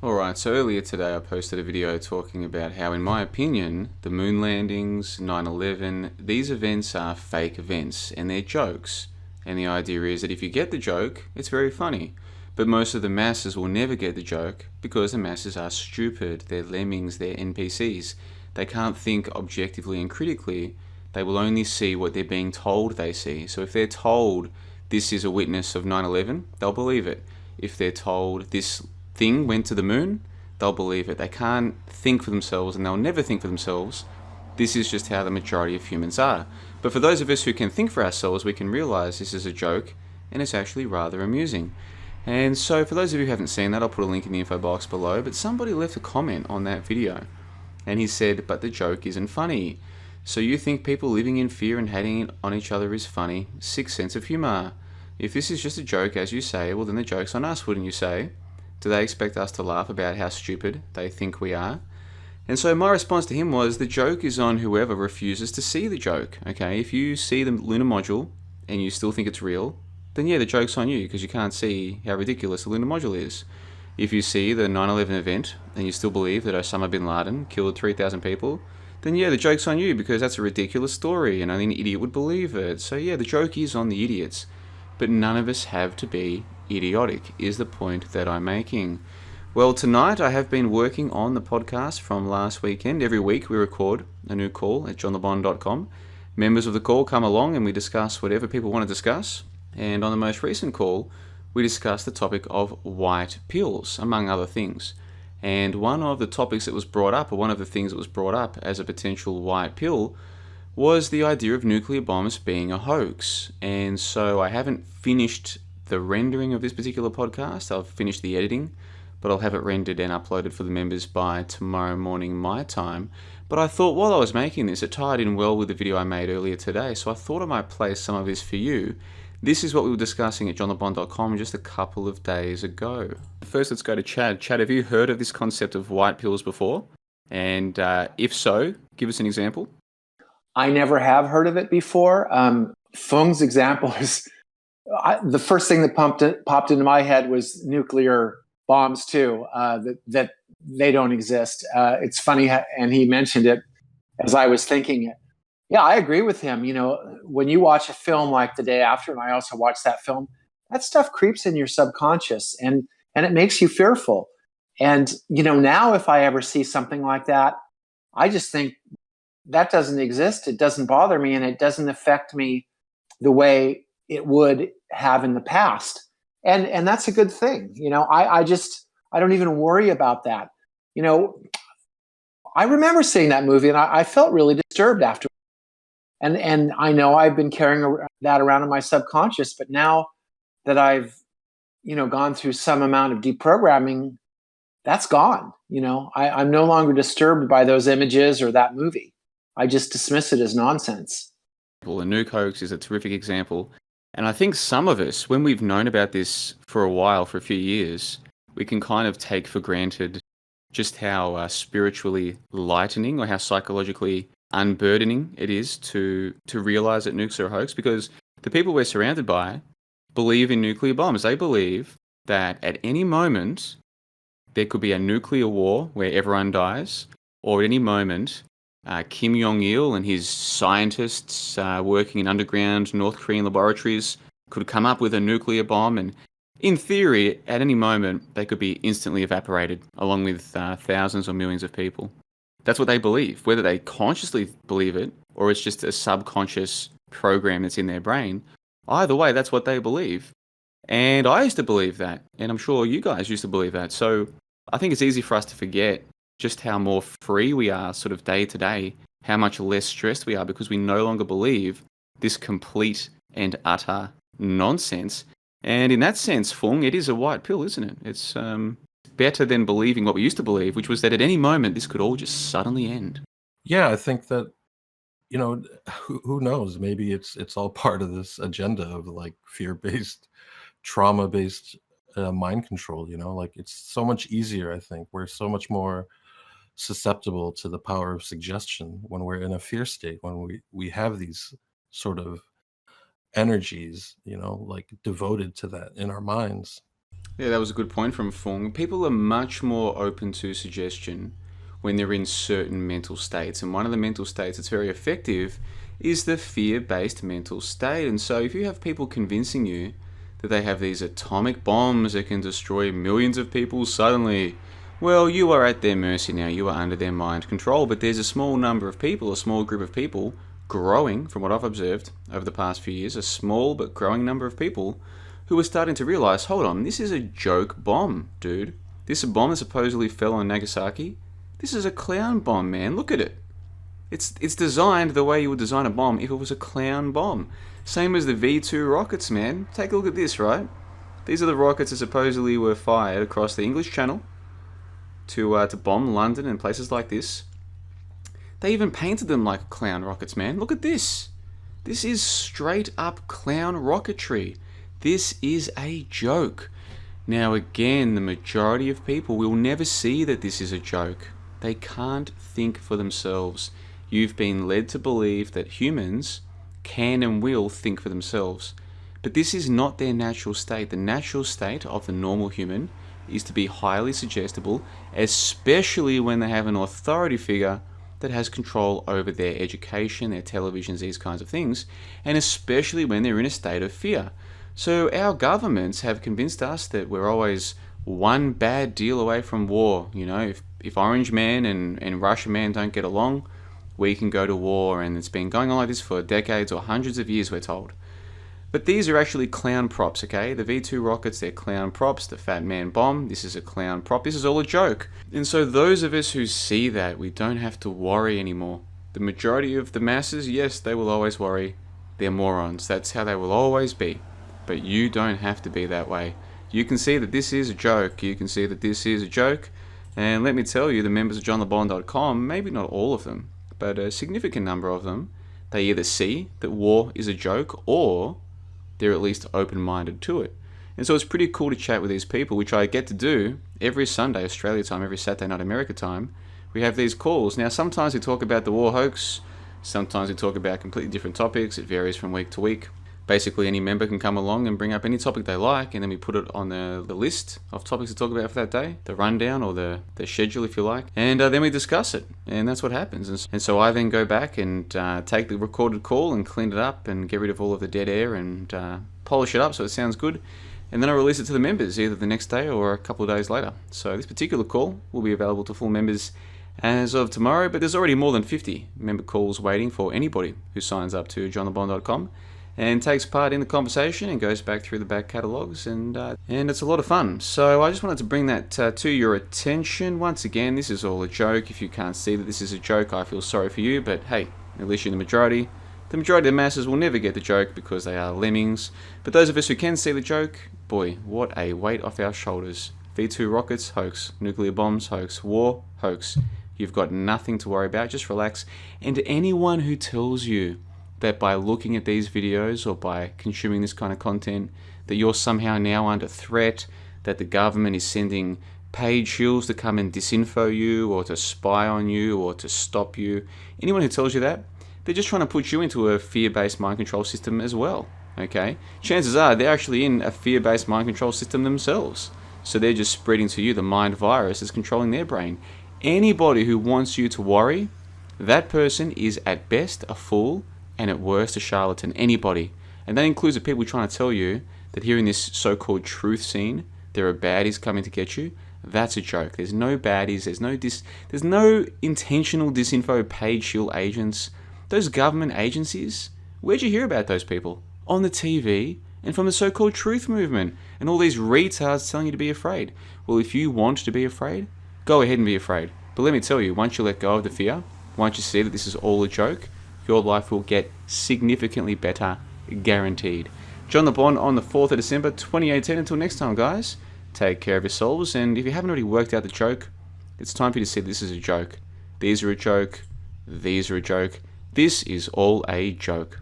Alright, so earlier today I posted a video talking about how, in my opinion, the moon landings, 9/11, these events are fake events and they're jokes. And the idea is that if you get the joke, it's very funny. But most of the masses will never get the joke because the masses are stupid. They're lemmings, they're NPCs. They can't think objectively and critically. They will only see what they're being told they see. So if they're told this is a witness of 9/11, they'll believe it. If they're told this thing went to the moon, they'll believe it. They can't think for themselves and they'll never think for themselves. This is just how the majority of humans are. But for those of us who can think for ourselves, we can realize this is a joke and it's actually rather amusing. And so for those of you who haven't seen that, I'll put a link in the info box below, but somebody left a comment on that video and he said, but the joke isn't funny. So you think people living in fear and hating on each other is funny? Sick sense of humor. If this is just a joke, as you say, well then the joke's on us, wouldn't you say? Do they expect us to laugh about how stupid they think we are? And so my response to him was, the joke is on whoever refuses to see the joke. Okay, if you see the lunar module and you still think it's real, then yeah, the joke's on you because you can't see how ridiculous the lunar module is. If you see the 9/11 event and you still believe that Osama bin Laden killed 3,000 people, then yeah, the joke's on you because that's a ridiculous story and only an idiot would believe it. So yeah, the joke is on the idiots. But none of us have to be idiotic, is the point that I'm making. Well, tonight I have been working on the podcast from last weekend. Every week we record a new call at johnthebond.com. Members of the call come along and we discuss whatever people want to discuss. And on the most recent call, we discussed the topic of white pills, among other things. And one of the topics that was brought up, or one of the things that was brought up as a potential white pill, was the idea of nuclear bombs being a hoax. And so I haven't finished the rendering of this particular podcast. I've finished the editing, but I'll have it rendered and uploaded for the members by tomorrow morning my time. But I thought while I was making this, it tied in well with the video I made earlier today, so I thought I might play some of this for you. This is what we were discussing at johnthebond.com just a couple of days ago. First, let's go to Chad. Chad, have you heard of this concept of white pills before? And if so, give us an example. I never have heard of it before. Fung's example is the first thing that popped into my head was nuclear bombs too. That they don't exist. It's funny, and he mentioned it as I was thinking it. Yeah, I agree with him. You know, when you watch a film like The Day After, and I also watched that film, that stuff creeps in your subconscious, and it makes you fearful. And you know, now if I ever see something like that, I just think that doesn't exist. It doesn't bother me, and it doesn't affect me the way it would have in the past. And that's a good thing. You know, I don't even worry about that. You know, I remember seeing that movie and I felt really disturbed after. And I know I've been carrying that around in my subconscious, but now that I've, you know, gone through some amount of deprogramming, that's gone. You know, I'm no longer disturbed by those images or that movie. I just dismiss it as nonsense. Well, the nuke hoax is a terrific example. And I think some of us, when we've known about this for a while, for a few years, we can kind of take for granted just how spiritually lightening or how psychologically unburdening it is to realize that nukes are a hoax, because the people we're surrounded by believe in nuclear bombs. They believe that at any moment there could be a nuclear war where everyone dies, or at any moment Kim Jong-il and his scientists working in underground North Korean laboratories could come up with a nuclear bomb, and in theory, at any moment, they could be instantly evaporated, along with thousands or millions of people. That's what they believe. Whether they consciously believe it, or it's just a subconscious program that's in their brain, either way, that's what they believe. And I used to believe that, and I'm sure you guys used to believe that. So I think it's easy for us to forget just how more free we are sort of day to day, how much less stressed we are because we no longer believe this complete and utter nonsense. And in that sense, Fung, it is a white pill, isn't it? It's better than believing what we used to believe, which was that at any moment this could all just suddenly end. Yeah, I think that, you know, who knows? Maybe it's all part of this agenda of like fear-based, trauma-based mind control. You know, like it's so much easier. I think we're so much more susceptible to the power of suggestion when we're in a fear state, when we have these sort of energies, you know, like devoted to that in our minds. Yeah, that was a good point from Fung. People are much more open to suggestion when they're in certain mental states. And one of the mental states that's very effective is the fear-based mental state. And so if you have people convincing you that they have these atomic bombs that can destroy millions of people suddenly, well, you are at their mercy now. You are under their mind control. But there's a small number of people, a small group of people, growing, from what I've observed over the past few years, a small but growing number of people who are starting to realize, hold on, this is a joke bomb, dude. This bomb that supposedly fell on Nagasaki, this is a clown bomb, man. Look at it. It's designed the way you would design a bomb if it was a clown bomb. Same as the V2 rockets, man. Take a look at this, right? These are the rockets that supposedly were fired across the English Channel to bomb London and places like this. They even painted them like clown rockets, man. Look at this. This is straight up clown rocketry. This is a joke. Now again, the majority of people will never see that this is a joke. They can't think for themselves. You've been led to believe that humans can and will think for themselves. But this is not their natural state. The natural state of the normal human is to be highly suggestible, especially when they have an authority figure that has control over their education, their televisions, these kinds of things, and especially when they're in a state of fear. So our governments have convinced us that we're always one bad deal away from war. You know, if Orange Man and Russia Man don't get along, we can go to war, and it's been going on like this for decades or hundreds of years, we're told. But these are actually clown props, okay? The V2 rockets, they're clown props. The Fat Man bomb, this is a clown prop. This is all a joke. And so those of us who see that, we don't have to worry anymore. The majority of the masses, yes, they will always worry. They're morons. That's how they will always be. But you don't have to be that way. You can see that this is a joke. You can see that this is a joke. And let me tell you, the members of johnlebon.com, maybe not all of them, but a significant number of them, they either see that war is a joke or they're at least open-minded to it. And so it's pretty cool to chat with these people, which I get to do every Sunday, Australia time, every Saturday night, America time. We have these calls. Now, sometimes we talk about the war hoax. Sometimes we talk about completely different topics. It varies from week to week. Basically, any member can come along and bring up any topic they like, and then we put it on the list of topics to talk about for that day, the rundown or the schedule, if you like, and then we discuss it, and that's what happens. And so I then go back and take the recorded call and clean it up and get rid of all of the dead air and polish it up so it sounds good, and then I release it to the members either the next day or a couple of days later. So this particular call will be available to full members as of tomorrow, but there's already more than 50 member calls waiting for anybody who signs up to johnlebon.com and takes part in the conversation and goes back through the back catalogues, and it's a lot of fun. So I just wanted to bring that to your attention. Once again, this is all a joke. If you can't see that this is a joke, I feel sorry for you, but hey, at least you're the majority. The majority of the masses will never get the joke because they are lemmings. But those of us who can see the joke, boy, what a weight off our shoulders. V2 rockets, hoax. Nuclear bombs, hoax. War, hoax. You've got nothing to worry about, just relax. And anyone who tells you that by looking at these videos or by consuming this kind of content, that you're somehow now under threat, that the government is sending paid shills to come and disinfo you or to spy on you or to stop you. Anyone who tells you that, they're just trying to put you into a fear-based mind control system as well, okay? Chances are they're actually in a fear-based mind control system themselves. So they're just spreading to you the mind virus that's controlling their brain. Anybody who wants you to worry, that person is at best a fool and at worst a charlatan. Anybody. And that includes the people trying to tell you that here in this so-called truth scene, there are baddies coming to get you. That's a joke. There's no baddies. There's no intentional disinfo paid shield agents. Those government agencies, where'd you hear about those people? On the TV and from the so-called truth movement and all these retards telling you to be afraid. Well, if you want to be afraid, go ahead and be afraid. But let me tell you, once you let go of the fear, once you see that this is all a joke, your life will get significantly better, guaranteed. John LeBon on the 4th of December 2018. Until next time, guys, take care of yourselves. And if you haven't already worked out the joke, it's time for you to see this is a joke. These are a joke. These are a joke. This is all a joke.